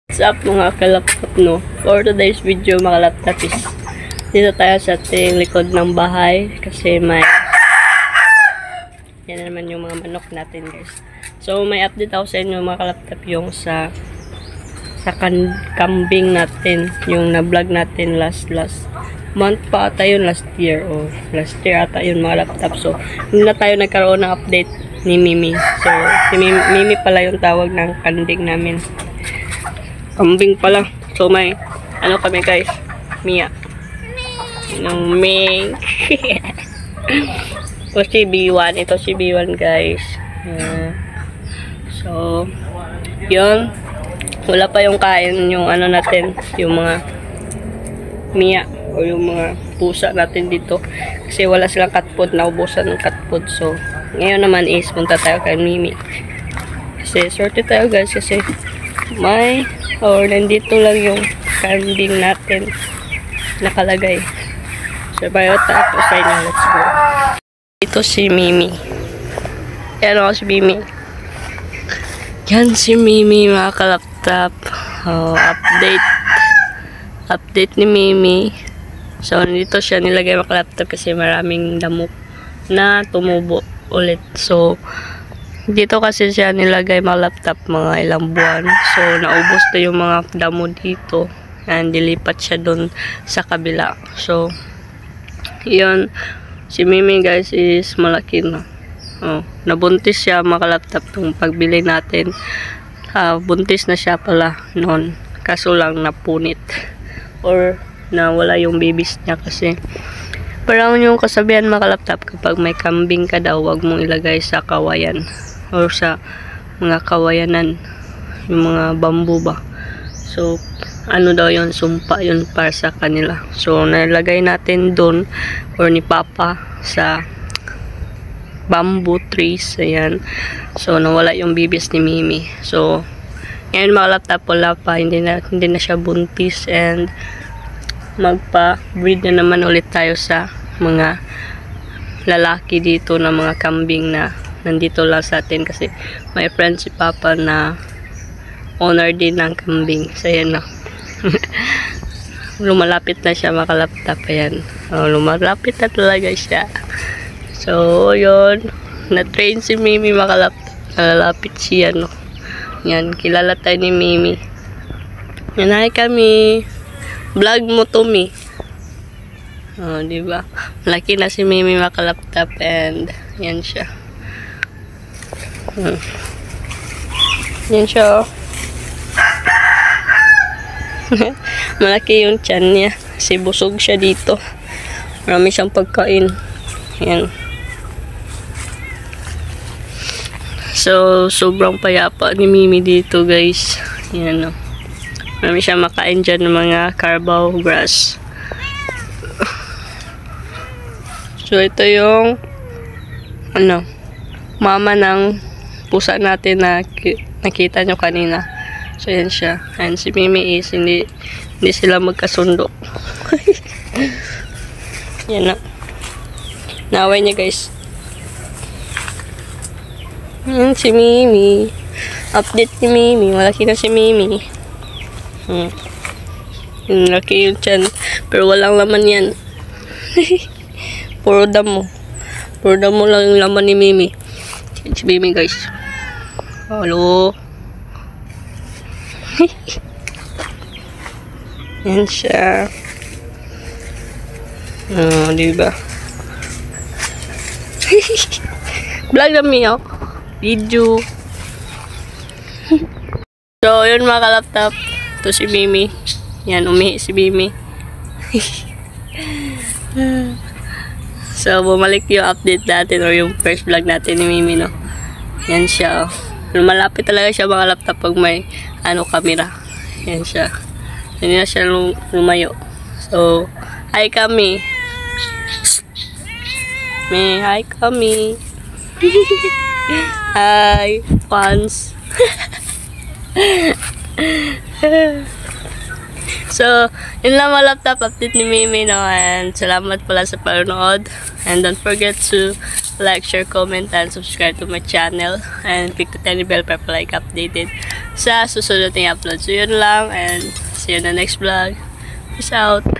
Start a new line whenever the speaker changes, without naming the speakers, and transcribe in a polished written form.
What's up mga kalaptop, no? For today's video mga kalaptop is dito tayo sa ating likod ng bahay kasi may yan naman yung mga manok natin guys. So may update ako sa inyo mga kalaptop yung sa kambing natin, yung na-vlog natin last month pa ata yun, last year last year ata yun mga kalaptop. So hindi na tayo nagkaroon ng update ni Mimi. So si Mimi pala yung tawag ng kambing namin. Kambing pala. So may ano kami guys, Mia ng Ming. Ito si B1. Ito si B1 guys. So yun, wala pa yung kain yung ano natin, yung mga Mia o yung mga pusa natin dito kasi wala silang cat food, naubusan ng cat food. So ngayon naman is punta tayo kay Mimi kasi sorted tayo guys kasi may nandito lang yung kambing natin nakalagay. So bayo tayo sa inyo, let's go. Ito si Mimi. Yan ako si Mimi. Yan si Mimi mga kalaptop. Update ni Mimi. So nandito siya nilagay mga kalaptop kasi maraming damo na tumubo ulit. So dito kasi siya nilagay mga laptop mga ilang buwan. So naubos na yung mga damo dito and dilipat siya doon sa kabila. So yun, si Mimi guys is malaki na. Nabuntis siya mga laptop nung pagbili natin. Buntis na siya pala noon, kaso lang napunit or nawala yung babies niya kasi parang yung kasabihan mga laptop, kapag may kambing ka daw wag mong ilagay sa kawayan or sa mga kawayanan, yung mga bamboo ba. So ano daw yun, sumpa yun para sa kanila. So nalagay natin doon or ni Papa sa bamboo trees. Ayan. So nawala yung bibis ni Mimi. So ngayon mga laptop, wala pa, hindi na siya buntis and magpa-breed na naman ulit tayo sa mga lalaki dito na mga kambing na nandito lang sa atin kasi may friend si Papa na owner din ng kambing. So ayan na. Lumalapit na siya mga kalaptop. Ayan. Lumalapit na talaga siya. So yun, na-train si Mimi mga kalaptop. Nalalapit siya, no. Yan, kilala tayo ni Mimi. Yan, hi kami. Vlog mo to, Mi. Diba? Malaki na si Mimi mga kalaptop and yan siya. Yan siya. Malaki yung tiyan niya kasi busog siya dito. Marami siyang pagkain. Yan. So sobrang payapa ni Mimi dito guys. Yan, no. Marami siyang makain dyan ng mga carabao grass. So ito yung mama ng pusa natin na nakita nyo kanina. So yan siya. And si Mimi is hindi sila magkasundo. Yan na. Naway niya guys. Yan si Mimi. Update ni Mimi. Malaki na si Mimi. Laki yung tiyan. Pero walang laman yan. Puro damo. Puro damo lang yung laman ni Mimi. Si Mimi guys. Hello. Yan siya. Diba? Vlog na Mio. Video. So, yun mga kalaptop. Ito si Mimi. Yan, umihi si Mimi. So, bumalik yung update natin or yung first vlog natin ni Mimi, no? Yan siya, oh. Malapit talaga siya mga laptop pag may camera. Yan siya. Hindi na siya lumayo. So, hi kami. Hi kami. Hi, fans. So, yun lang mga laptop update ni Mimi, no? And salamat pala sa panonood. And don't forget to like, share, comment, and subscribe to my channel. And click the tiny bell para like updated sa susunod na upload. So, yun lang and see you in the next vlog. Peace out!